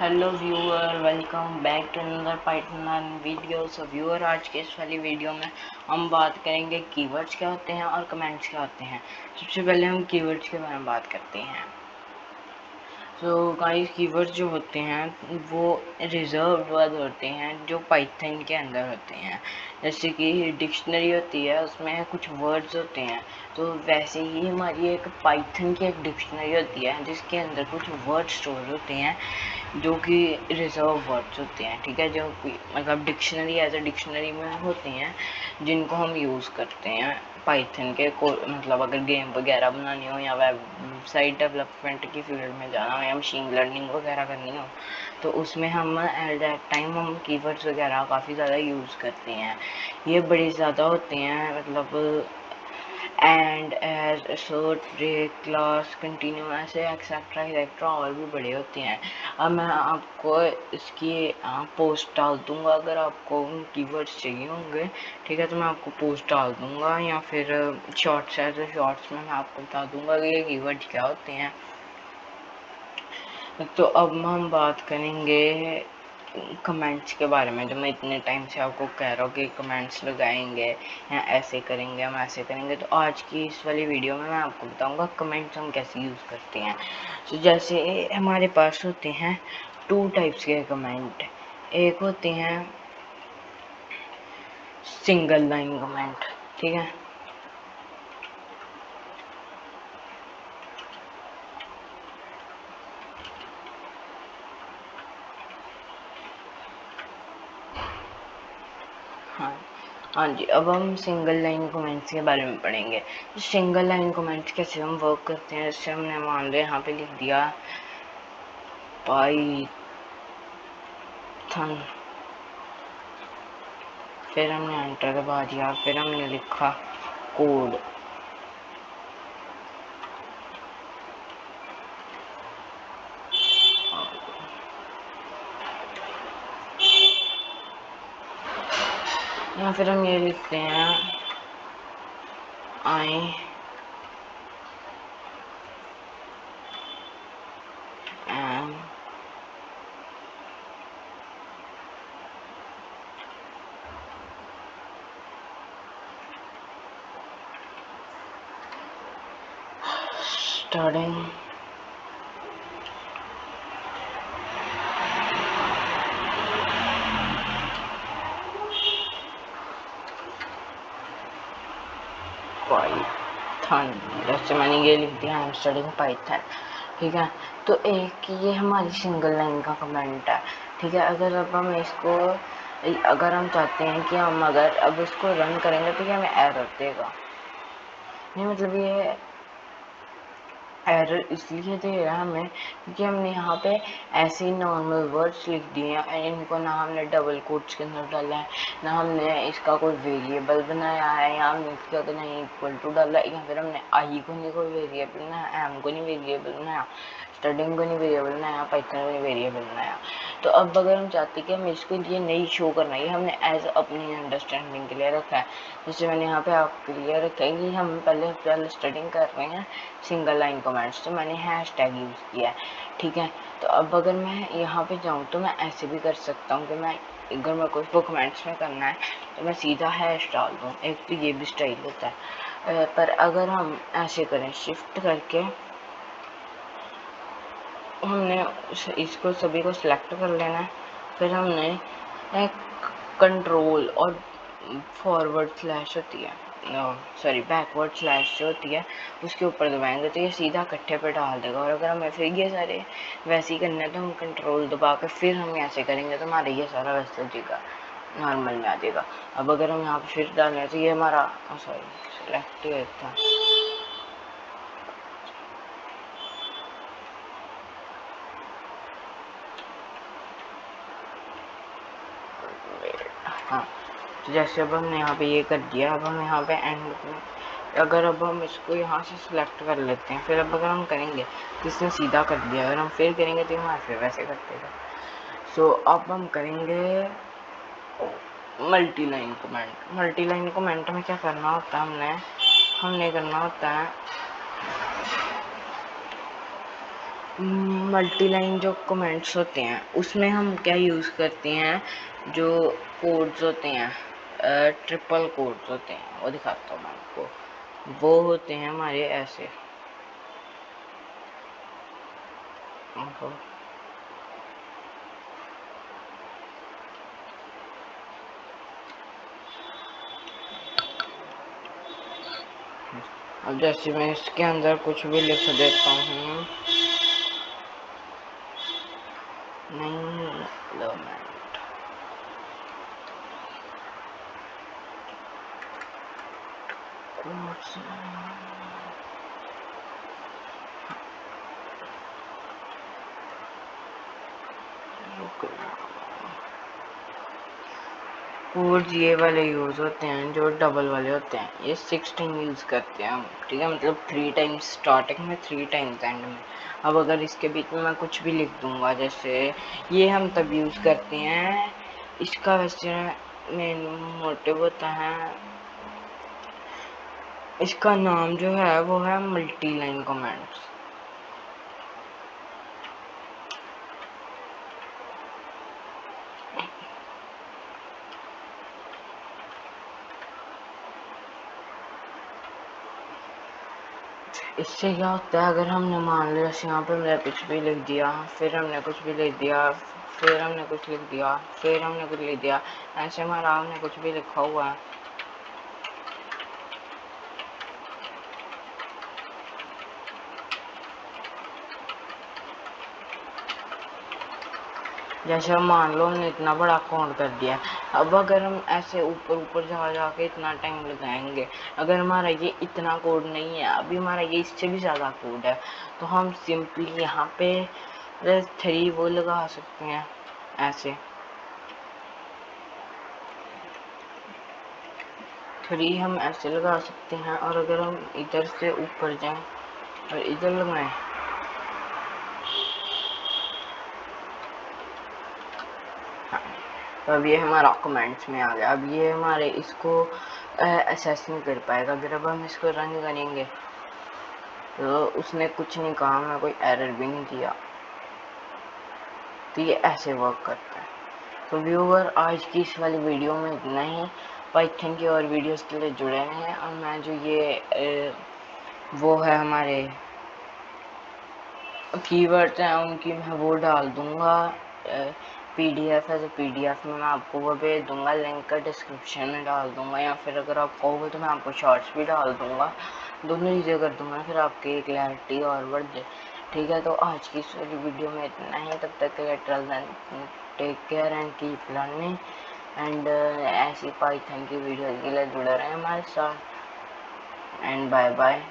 Hello viewer, welcome back to another Python video. So viewer, आज के इस वाली वीडियो में हम बात करेंगे कीवर्ड्स क्या होते हैं और कमेंट्स क्या होते हैं। सबसे पहले हम कीवर्ड्स के बारे में बात करते हैं। तो गाइस, कीवर्ड्स जो होते हैं वो रिजर्व्ड वर्ड होते हैं जो पाइथन के अंदर होते हैं। जैसे कि डिक्शनरी होती है, उसमें कुछ वर्ड्स होते हैं, तो वैसे ही हमारी एक पाइथन की एक डिक्शनरी होती है जिसके अंदर कुछ वर्ड स्टोर होते हैं जो कि रिजर्व वर्ड्स होते हैं। ठीक है, जो मतलब डिक्शनरी एज ए डिक्शनरी में होते हैं जिनको हम यूज़ करते हैं पाइथन के मतलब अगर गेम वगैरह बनानी हो या वेबसाइट डेवलपमेंट की फील्ड में जाना हो या मशीन लर्निंग वगैरह करनी हो, तो उसमें हम एट दैट टाइम हम कीवर्ड्स वगैरह काफ़ी ज़्यादा यूज़ करते हैं। ये बड़े ज़्यादा होते हैं, मतलब and, as, assert, break, class, continue, ऐसे एक्सेट्रा एक्सेट्रा और भी बड़े होते हैं। अब मैं आपको इसकी पोस्ट डाल दूंगा, अगर आपको कीवर्ड्स चाहिए होंगे, ठीक है, तो मैं आपको पोस्ट डाल दूंगा या फिर शॉर्ट्स है तो शॉर्ट्स में मैं आपको बता दूंगा कि ये कीवर्ड्स क्या होते हैं। तो अब हम बात करेंगे कमेंट्स के बारे में। जो मैं इतने टाइम से आपको कह रहा हूँ कि कमेंट्स लगाएंगे या ऐसे करेंगे, हम ऐसे करेंगे, तो आज की इस वाली वीडियो में मैं आपको बताऊंगा कमेंट्स हम कैसे यूज़ करते हैं। तो जैसे हमारे पास होते हैं टू टाइप्स के कमेंट। एक होते हैं सिंगल लाइन कमेंट, ठीक है। हाँ जी, अब हम सिंगल लाइन कमेंट्स के बारे में पढ़ेंगे। सिंगल लाइन कमेंट्स कैसे हम वर्क करते हैं। जैसे हमने मान लिया यहाँ पे लिख दिया पाइथन, फिर हमने एंटर दबा दिया, फिर हमने लिखा कोड, या फिर हम ये लिखते हैं आई एम स्टार्टिंग पाइथन। जैसे मैंने ये लिख दिया आई एम स्टडिंग पाइथन, ठीक है। तो एक ये हमारी सिंगल लाइन का कमेंट है, ठीक है। अगर हम चाहते हैं कि हम अगर अब इसको रन करेंगे तो ये हमें एरर देगा। नहीं, मतलब ये एरर इसलिए दे रहा है हमें क्योंकि हमने यहाँ पे ऐसे ही नॉर्मल वर्ड्स लिख दिए हैं, इनको ना हमने डबल कोट्स के अंदर डाला है, ना हमने इसका कोई वेरिएबल बनाया है, या हमने इसका तो नहीं इक्वल टू डाला है, या फिर हमने आई को नहीं कोई वेरिएबल बनाया, एम को नहीं वेरिएबल बनाया, स्टडिंग को नहीं वेरिएबल बनाया, पाइथन को नहीं वेरिएबल बनाया। तो अब अगर हम चाहते कि हम इसको ये नहीं शो करना, ये हमने एज अपनी अंडरस्टैंडिंग के लिए रखा है। जैसे मैंने यहाँ पे आपके लिए रखा है कि हम पहले स्टडिंग कर रहे हैं सिंगल लाइन कमेंट्स, तो मैंने हैश टैग यूज़ किया है, ठीक है। तो अब अगर मैं यहाँ पे जाऊँ तो मैं ऐसे भी कर सकता हूँ कि मैं अगर मेरे को इसको कमेंट्स में करना है तो मैं सीधा हैश डाल दूँ, एक तो ये भी स्टाइल होता है। पर अगर हम ऐसे करें शिफ्ट करके, हमने इसको सभी को सिलेक्ट कर लेना है, फिर हमने एक कंट्रोल और फॉरवर्ड स्लैश होती है, सॉरी बैकवर्ड स्लैश जो होती है उसके ऊपर दबाएंगे तो ये सीधा इकट्ठे पे डाल देगा। और अगर हमें फिर ये सारे वैसे ही करना है तो हम कंट्रोल दबा के फिर हम ऐसे करेंगे तो हमारा ये सारा वैसे हो जाएगा, नॉर्मल में आ जाएगा। अब अगर हम यहाँ पे फिर डालें तो ये हमारा सॉरी सिलेक्ट था, हाँ। तो जैसे अब हमने यहाँ पे ये कर दिया, अब हम यहाँ पे एंड में अगर अब हम इसको यहाँ से सिलेक्ट कर लेते हैं, फिर अब अगर हम करेंगे तो इसने सीधा कर दिया, अगर हम फिर करेंगे तो हमारे फिर वैसे कर देगा। सो अब हम करेंगे multi line comment. Multi line comment में क्या करना होता है, हमने करना होता है मल्टी लाइन जो कमेंट्स होते हैं उसमें हम क्या यूज़ करते हैं, जो कोड्स होते हैं, ट्रिपल कोड्स होते हैं, वो दिखाता हूँ मैं आपको। वो होते हैं हमारे ऐसे, अब जैसे मैं इसके अंदर कुछ भी लिख देता हूँ, नहीं लो मैं, कोड्स ये वाले यूज़ होते हैं जो डबल वाले होते हैं, ये 16 यूज़ करते हैं हम, ठीक है, मतलब 3 टाइम्स स्टार्टिंग में, 3 टाइम्स एंड में। अब अगर इसके बीच में मैं कुछ भी लिख दूंगा, जैसे ये हम तब यूज़ करते हैं, इसका वैसे मेन मोटिव होता है, इसका नाम जो है वो है मल्टी लाइन कमेंट्स। इससे क्या होता है, अगर हमने मान लिया जैसे यहाँ पे मैंने कुछ भी लिख दिया, फिर हमने कुछ भी लिख दिया, फिर हमने कुछ लिख दिया, फिर हमने कुछ लिख दिया, ऐसे हमारा हमने कुछ भी लिखा हुआ है, जैसे हम मान लो हमने इतना बड़ा काउंट कर दिया। अब अगर हम ऐसे ऊपर ऊपर जा जाके इतना टाइम लगाएंगे, अगर हमारा ये इतना कोड नहीं है, अभी हमारा ये इससे भी ज़्यादा कोड है, तो हम सिंपली यहाँ पे 3 वो लगा सकते हैं, ऐसे 3 हम ऐसे लगा सकते हैं। और अगर हम इधर से ऊपर जाएं और इधर लगाएं, तो अब ये हमारा कमेंट्स में आ गया। अब ये हमारे इसको एसेस नहीं कर पाएगा। अगर अब हम इसको रन करेंगे तो उसने कुछ नहीं कहा, मैं कोई एरर भी नहीं दिया, तो ये ऐसे वर्क करता है। तो व्यूअर, आज की इस वाली वीडियो में इतना ही। पाइथन की और वीडियोस के लिए जुड़े हैं, और मैं जो ये वो है हमारे कीवर्ड्स हैं उनकी मैं वो डाल दूंगा PDF है, तो PDF में मैं आपको वो भेज दूंगा, लिंक का डिस्क्रिप्शन में डाल दूंगा, या फिर अगर आप कहोगे तो मैं आपको शॉर्ट्स भी डाल दूंगा, दोनों चीज़ें कर दूंगा, फिर आपकी क्लैरिटी और बढ़ जाए। ठीक है, तो आज की इस वाली वीडियो में इतना ही। तब तक के लिए take care and keep learning, and ऐसी पाइथन की वीडियो के लिए जुड़े रहें हमारे साथ, एंड बाय बाय।